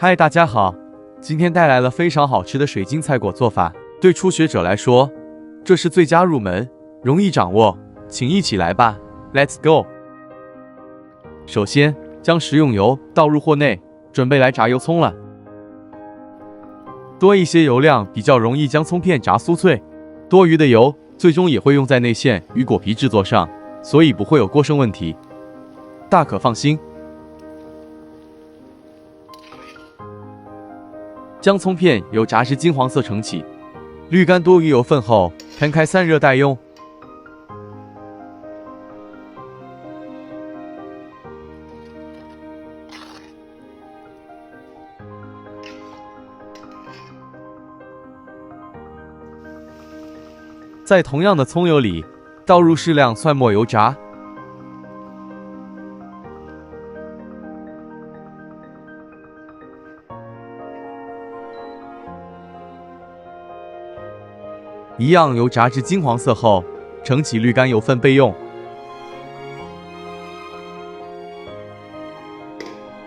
嗨，大家好，今天带来了非常好吃的水晶菜果做法。对初学者来说，这是最佳入门，容易掌握，请一起来吧 ，Let's go。首先，将食用油倒入货内，准备来炸油葱了。多一些油量比较容易将葱片炸酥脆，多余的油最终也会用在内馅与果皮制作上，所以不会有过剩问题，大可放心。将葱片由炸至金黄色盛起，滤干多余油分后，摊开散热待用。在同样的葱油里倒入适量蒜末油炸。一样油炸至金黄色后，盛起滤干油分备用。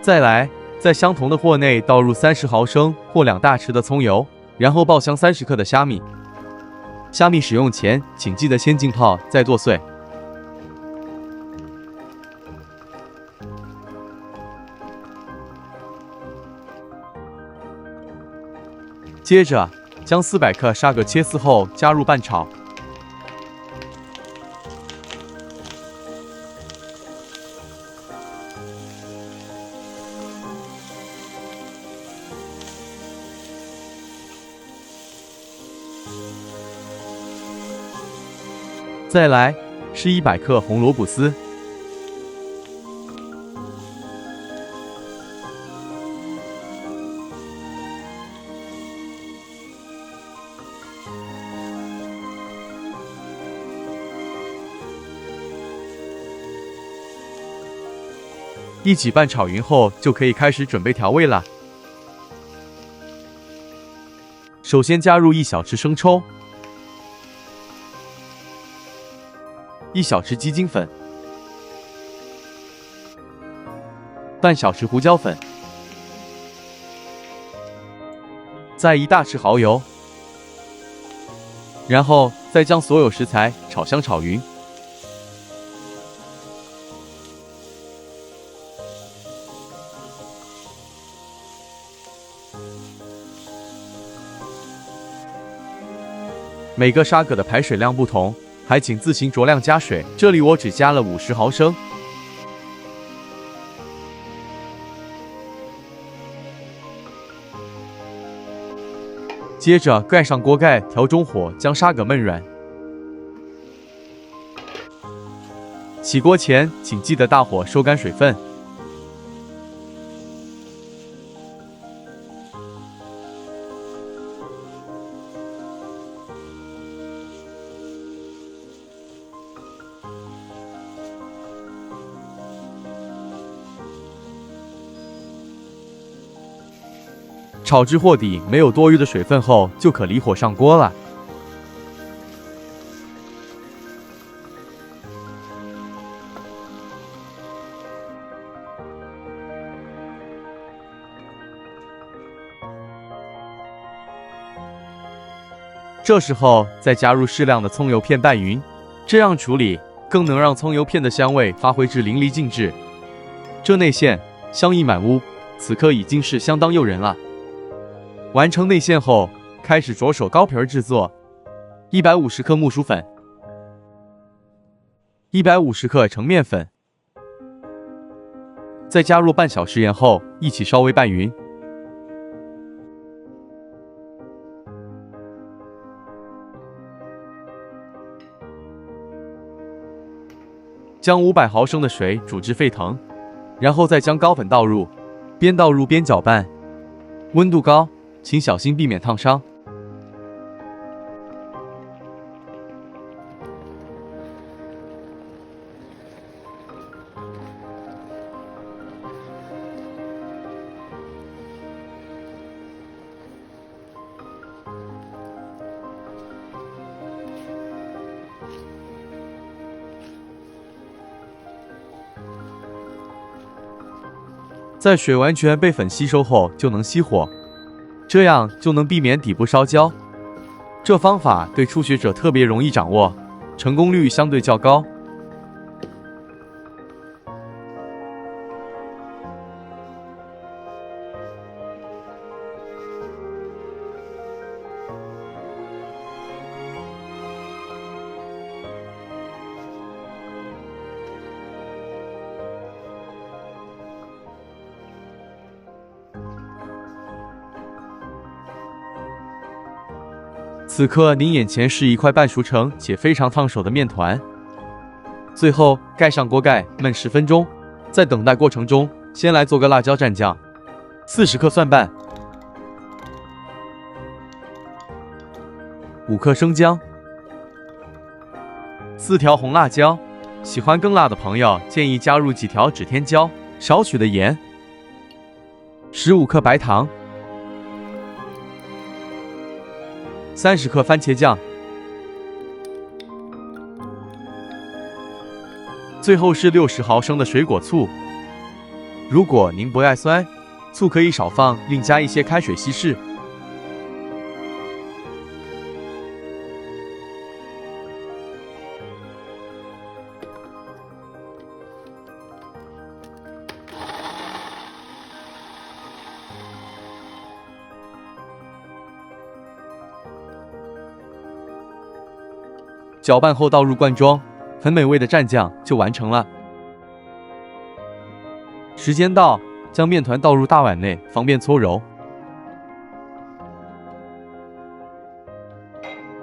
再来，在相同的货内倒入30毫升或2大匙的葱油，然后爆香30克的虾米。虾米使用前，请记得先浸泡，再剁碎。接着，将400克沙葛切丝后加入拌炒。再来是100克红萝卜丝。一起拌炒匀后，就可以开始准备调味了。首先加入1小匙生抽、1小匙鸡精粉、半小匙胡椒粉，再1大匙蚝油，然后再将所有食材炒香炒匀。每个沙葛的排水量不同，还请自行酌量加水，这里我只加了50毫升。接着盖上锅盖，调中火，将沙葛焖软。起锅前，请记得大火收干水分。炒至货底没有多余的水分后，就可离火上锅了。这时候再加入适量的葱油片拌匀，这样处理更能让葱油片的香味发挥至淋漓尽致。这内馅香意满屋，此刻已经是相当诱人了。完成内馅后，开始着手糕皮制作。150克木薯粉，150克澄面粉，再加入半小时盐后，一起稍微拌匀。将500毫升的水煮至沸腾，然后再将糕粉倒入，边倒入边搅拌，温度高，请小心避免烫伤。在水完全被粉吸收后就能熄火，这样就能避免底部烧焦。这方法对初学者特别容易掌握，成功率相对较高。此刻您眼前是一块半熟成且非常烫手的面团。最后盖上锅盖焖10分钟，在等待过程中，先来做个辣椒蘸酱，40克蒜瓣，5克生姜，4条红辣椒，喜欢更辣的朋友建议加入几条指天椒，少许的盐，15克白糖，30克番茄酱，最后是60毫升的水果醋。如果您不爱酸，醋可以少放，另加一些开水稀释。搅拌后倒入罐装，很美味的蘸酱就完成了。时间到，将面团倒入大碗内，方便搓揉。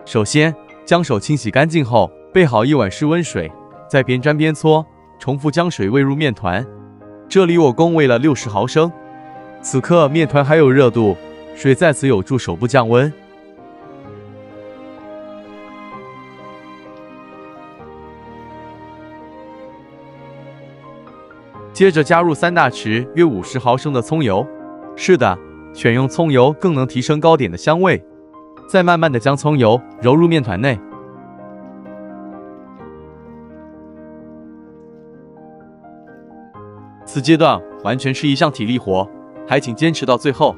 首先，将手清洗干净后，备好1碗室温水，再边沾边搓，重复将水喂入面团。这里我共喂了60毫升。此刻面团还有热度，水在此有助手部降温。接着加入3大匙约50毫升的葱油，是的，选用葱油更能提升糕点的香味。再慢慢的将葱油揉入面团内。此阶段完全是一项体力活，还请坚持到最后。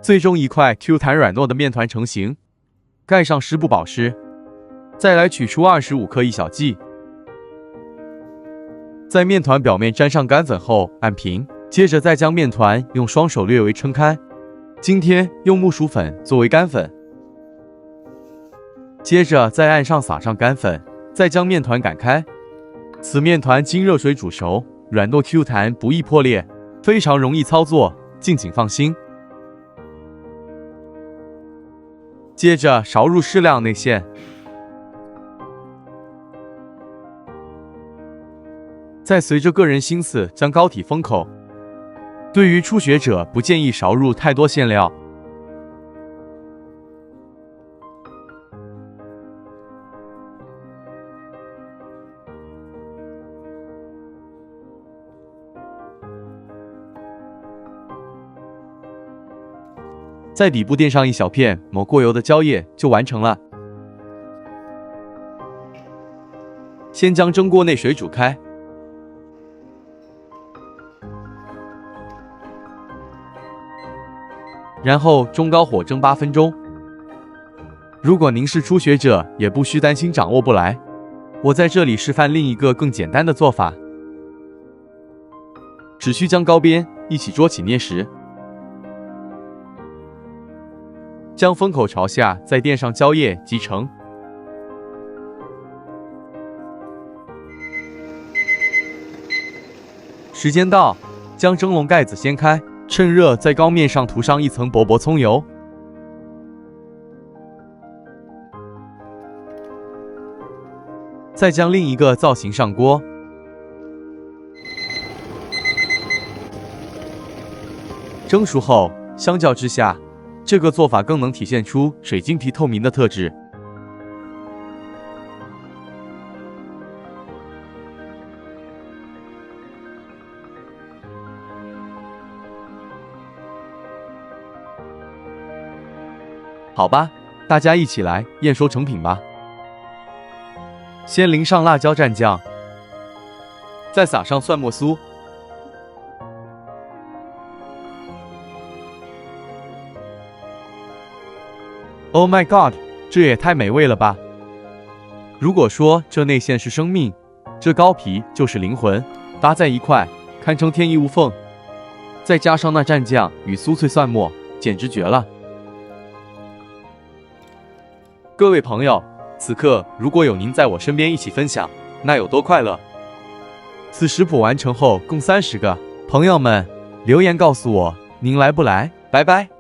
最终一块 Q 弹软糯的面团成型，盖上湿布保湿。再来取出25克一小剂，在面团表面沾上干粉后按平，接着再将面团用双手略微撑开。今天用木薯粉作为干粉，接着在岸上撒上干粉，再将面团擀开。此面团经热水煮熟，软糯 Q 弹，不易破裂，非常容易操作，敬请放心。接着勺入适量内馅，再随着个人心思将糕体封口。对于初学者，不建议勺入太多馅料。在底部垫上一小片抹过油的胶液就完成了。先将蒸锅内水煮开，然后中高火蒸8分钟。如果您是初学者，也不需担心掌握不来，我在这里示范另一个更简单的做法，只需将糕边一起捉起捏实。将封口朝下，再垫上胶液即成。时间到，将蒸笼盖子掀开，趁热在糕面上涂上一层薄薄葱油。再将另一个造型上锅，蒸熟后，相较之下，这个做法更能体现出水晶皮透明的特质。好吧，大家一起来验收成品吧。先淋上辣椒蘸酱，再撒上蒜末酥。Oh my god， 这也太美味了吧！如果说这内馅是生命，这糕皮就是灵魂，搭在一块，堪称天衣无缝。再加上那蘸酱与酥脆蒜末，简直绝了！各位朋友，此刻如果有您在我身边一起分享，那有多快乐！此食谱完成后共30个，朋友们留言告诉我您来不来，拜拜。